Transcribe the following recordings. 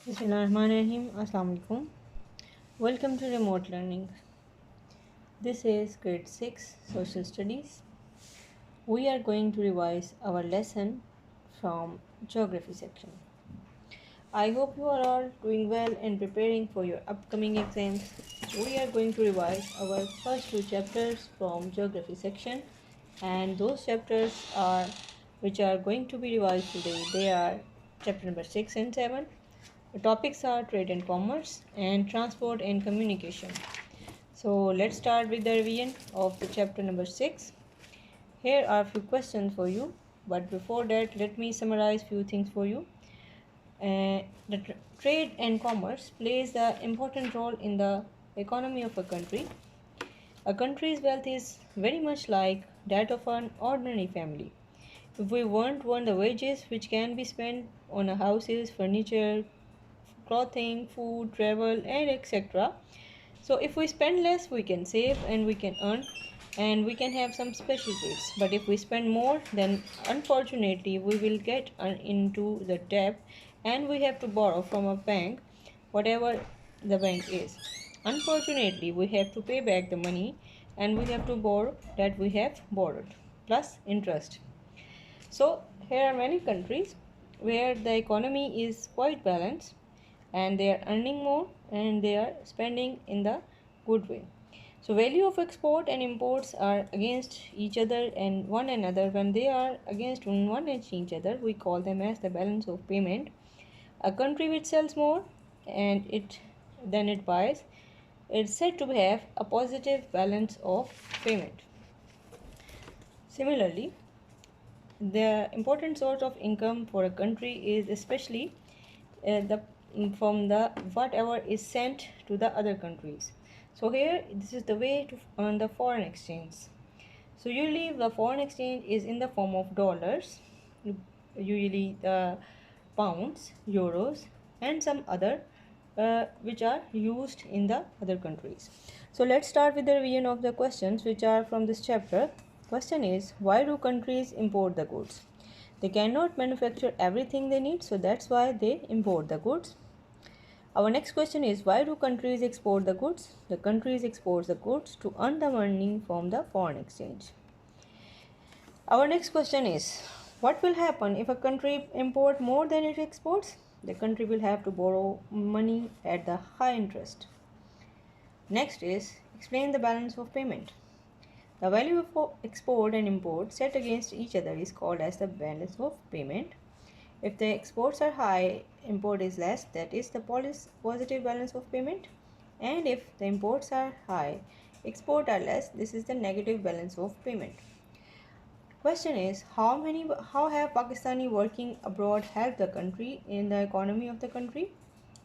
Bismillahirrahmanirrahim. Assalamu alaikum. Welcome to remote learning. This is grade 6 social studies. We are going to revise our lesson from geography section. I hope you are all doing well and preparing for your upcoming exams. We are going to revise our first two chapters from geography section, and those chapters are which are going to be revised today. They are chapter number 6 and 7. The topics are trade and commerce and transport and communication. So let's start with the revision of the chapter number 6. Here are a few questions for you, but before that let me summarize few things for you. Trade and commerce plays an important role in the economy of a country. A country's wealth is very much like that of an ordinary family. If we want the wages which can be spent on houses, furniture, clothing, food, travel, and etc. So if we spend less, we can save and we can earn and we can have some special treats. But if we spend more, then unfortunately we will get into the debt and we have to borrow from a bank, whatever the bank is. Unfortunately, we have to pay back the money and we have to borrow that we have borrowed plus interest. So here are many countries where the economy is quite balanced and they are earning more and they are spending in the good way. So value of export and imports are against each other and one another. When they are against one and each other, we call them as the balance of payment. A country which sells more and it buys, it's said to have a positive balance of payment. Similarly, the important source of income for a country is especially the from the whatever is sent to the other countries. So here this is the way to earn the foreign exchange. So usually the foreign exchange is in the form of dollars, usually the pounds, euros, and some other which are used in the other countries. So let's start with the revision of the questions which are from this chapter. Question is, why do countries import the goods? They cannot manufacture everything they need, so that's why they import the goods. Our next question is, why do countries export the goods? The countries export the goods to earn the money from the foreign exchange. Our next question is, what will happen if a country import more than it exports? The country will have to borrow money at the high interest. Next is, explain the balance of payment. The value of export and import set against each other is called as the balance of payment. If the exports are high, import is less, that is the positive balance of payment. And if the imports are high, export are less, this is the negative balance of payment. Question is, how have Pakistani working abroad helped the country in the economy of the country?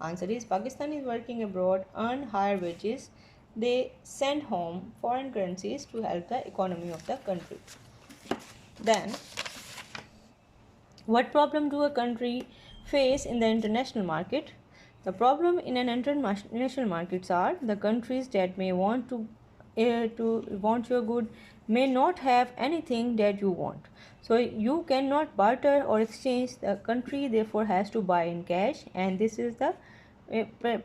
Answer is, Pakistanis working abroad earn higher wages. They send home foreign currencies to help the economy of the country. Then, what problem do a country face in the international market? The problem in an international markets are the countries that may want your good may not have anything that you want. So you cannot barter or exchange. The country therefore has to buy in cash, and this is the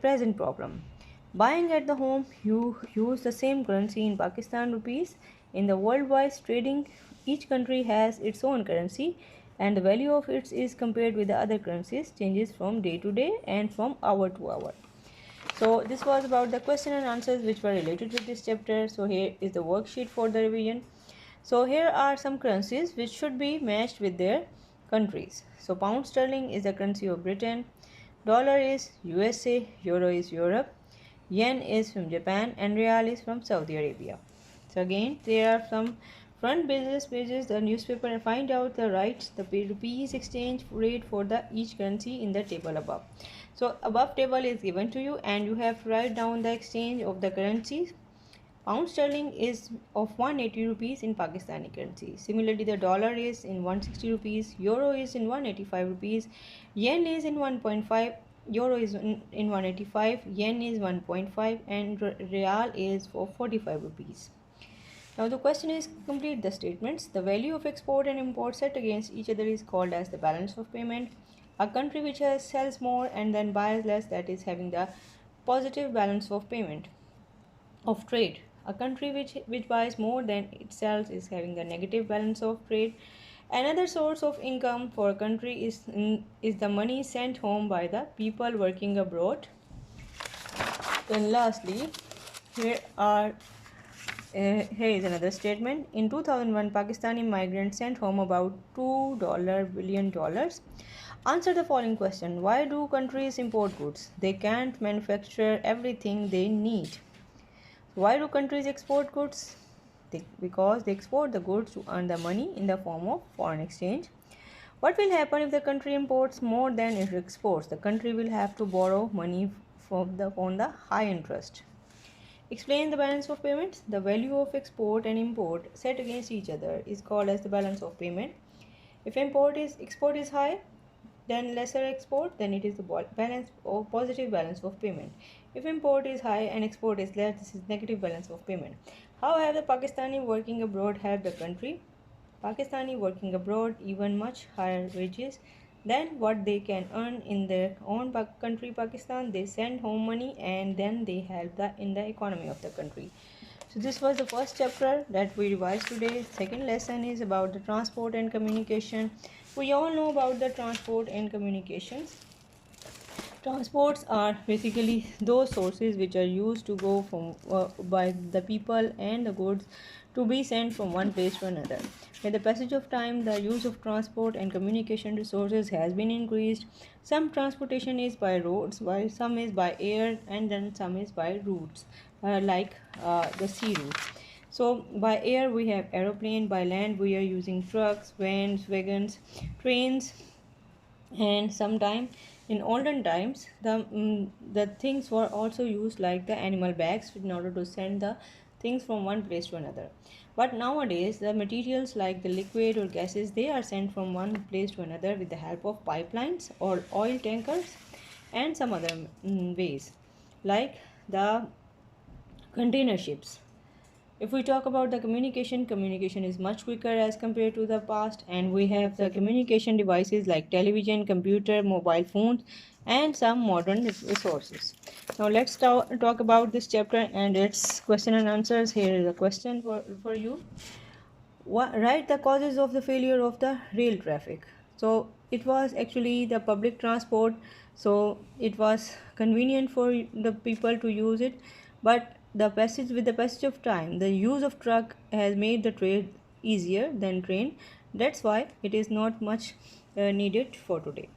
present problem. Buying at the home, you use the same currency in Pakistan rupees. In the worldwide trading, each country has its own currency and the value of it is compared with the other currencies changes from day to day and from hour to hour. So this was about the question and answers which were related to this chapter. So here is the worksheet for the revision. So here are some currencies which should be matched with their countries. So pound sterling is the currency of Britain, dollar is USA, euro is Europe, yen is from Japan, and real is from Saudi Arabia. So again, there are some front pages the newspaper and find out the rupees exchange rate for the each currency in the table above. So above table is given to you and you have to write down the exchange of the currencies. Pound sterling is of 180 rupees in Pakistani currency. Similarly, the dollar is in 160 rupees, euro is in 185 rupees, yen is in 1.5, euro is in 185, yen is 1.5, and real is for 45 rupees. Now the question is, complete the statements. The value of export and import set against each other is called as the balance of payment. A country which sells more and then buys less, that is having the positive balance of payment of trade. A country which buys more than it sells is having a negative balance of trade. Another source of income for a country is the money sent home by the people working abroad. And lastly, here are here is another statement. In 2001, Pakistani migrants sent home about $2 billion. Answer the following question. Why do countries import goods? They can't manufacture everything they need. Why do countries export goods? Because they export the goods to earn the money in the form of foreign exchange. What will happen if the country imports more than it exports? The country will have to borrow money on the high interest. Explain the balance of payments. The value of export and import set against each other is called as the balance of payment. If export is high, then lesser export, then it is the balance or positive balance of payment. If import is high and export is less, this is negative balance of payment. How have the Pakistani working abroad helped the country? Pakistani working abroad earn much higher wages than what they can earn in their own country, Pakistan. They send home money and then they help in the economy of the country. So this was the first chapter that we revised today. Second lesson is about the transport and communication. We all know about the transport and communications. Transports are basically those sources which are used to go from by the people and the goods to be sent from one place to another. With the passage of time, the use of transport and communication resources has been increased. Some transportation is by roads, while some is by air, and then some is by routes, like the sea routes. So by air we have aeroplane, by land we are using trucks, vans, wagons, trains, and sometime in olden times the things were also used like the animal bags in order to send the things from one place to another. But nowadays the materials like the liquid or gases, they are sent from one place to another with the help of pipelines or oil tankers and some other ways like the container ships. If we talk about the communication is much quicker as compared to the past, and we have the communication devices like television, computer, mobile phones, and some modern resources. Now let's talk about this chapter and its question and answers. Here is a question for you. Write the causes of the failure of the rail traffic. So it was actually the public transport, so it was convenient for the people to use it, but with the passage of time, the use of truck has made the trade easier than train. That's why it is not much needed for today.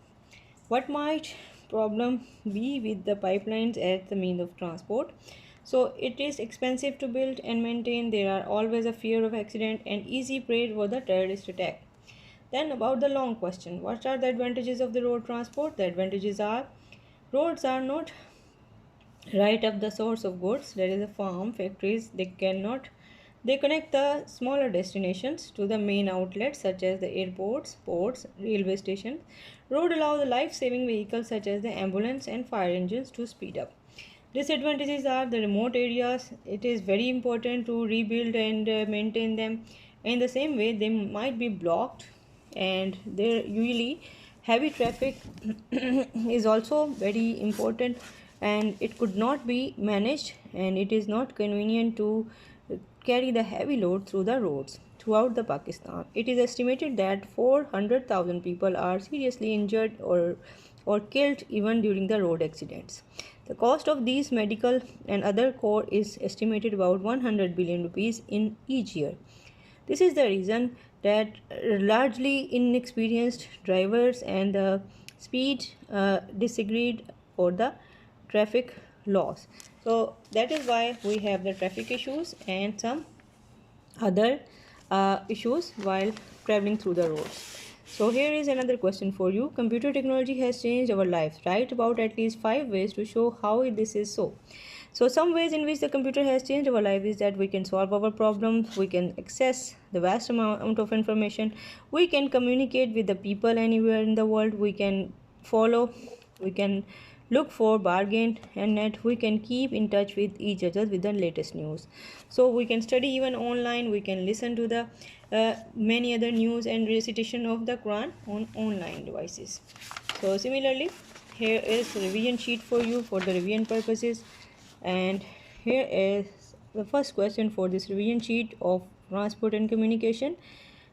What might problem be with the pipelines as the means of transport? So it is expensive to build and maintain. There are always a fear of accident and easy prey for the terrorist attack. Then about the long question, what are the advantages of the road transport? The advantages are roads are not right up the source of goods. There is a farm, factories, they connect the smaller destinations to the main outlets such as the airports, ports, railway stations. Road allow the life-saving vehicles such as the ambulance and fire engines to speed up. Disadvantages are the remote areas. It is very important to rebuild and maintain them. In the same way, they might be blocked, and there usually heavy traffic is also very important, and it could not be managed, and it is not convenient to carry the heavy load through the roads throughout the Pakistan. It is estimated that 400,000 people are seriously injured or killed even during the road accidents. The cost of these medical and other core is estimated about 100 billion rupees in each year. This is the reason that largely inexperienced drivers and the speed disagreed for the traffic laws. So that is why we have the traffic issues and some other issues while traveling through the roads. So here is another question for you. Computer technology has changed our lives. Write about at least 5 ways to show how this is so. So some ways in which the computer has changed our life is that we can solve our problems, we can access the vast amount of information, we can communicate with the people anywhere in the world, we can follow, we can look for bargain and net, we can keep in touch with each other with the latest news. So we can study even online, we can listen to the many other news and recitation of the Quran on online devices. So similarly, here is a revision sheet for you for the revision purposes, and here is the first question for this revision sheet of transport and communication,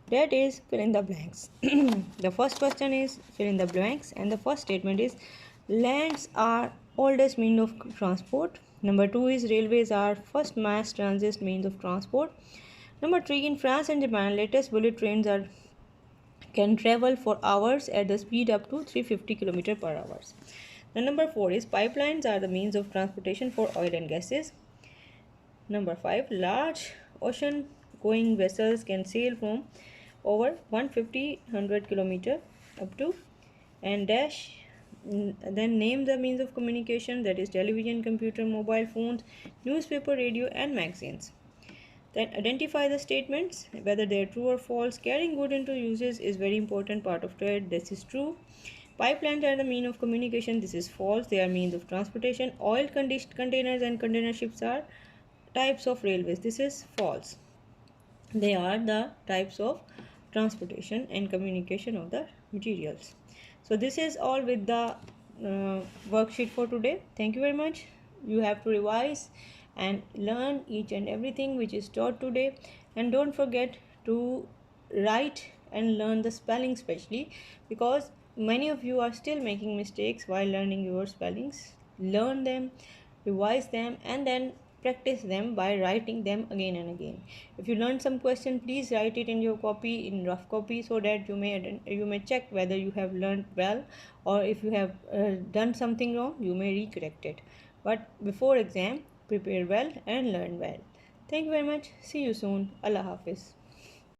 that is fill in the blanks. The first question is fill in the blanks, and the first statement is lands are oldest means of transport. Number 2 is railways are first mass transit means of transport. Number 3, in France and Japan latest bullet trains are can travel for hours at the speed up to 350 km per hour. The number 4 is pipelines are the means of transportation for oil and gases. Number 5, large ocean going vessels can sail from over 150 100 km up to and dash. Then name the means of communication, that is television, computer, mobile phones, newspaper, radio and magazines. Then identify the statements, whether they are true or false. Carrying good into uses is very important part of trade. This is true. Pipelines are the mean of communication. This is false. They are means of transportation. Oil containers and container ships are types of railways. This is false. They are the types of transportation and communication of the materials. So this is all with the worksheet for today. Thank you very much. You have to revise and learn each and everything which is taught today, and don't forget to write and learn the spelling, especially because many of you are still making mistakes while learning your spellings. Learn them, revise them, and then practice them by writing them again and again. If you learn some question, please write it in your copy, in rough copy, so that you may check whether you have learned well, or if you have done something wrong, you may recorrect it. But before exam, prepare well and learn well. Thank you very much. See you soon. Allah Hafiz.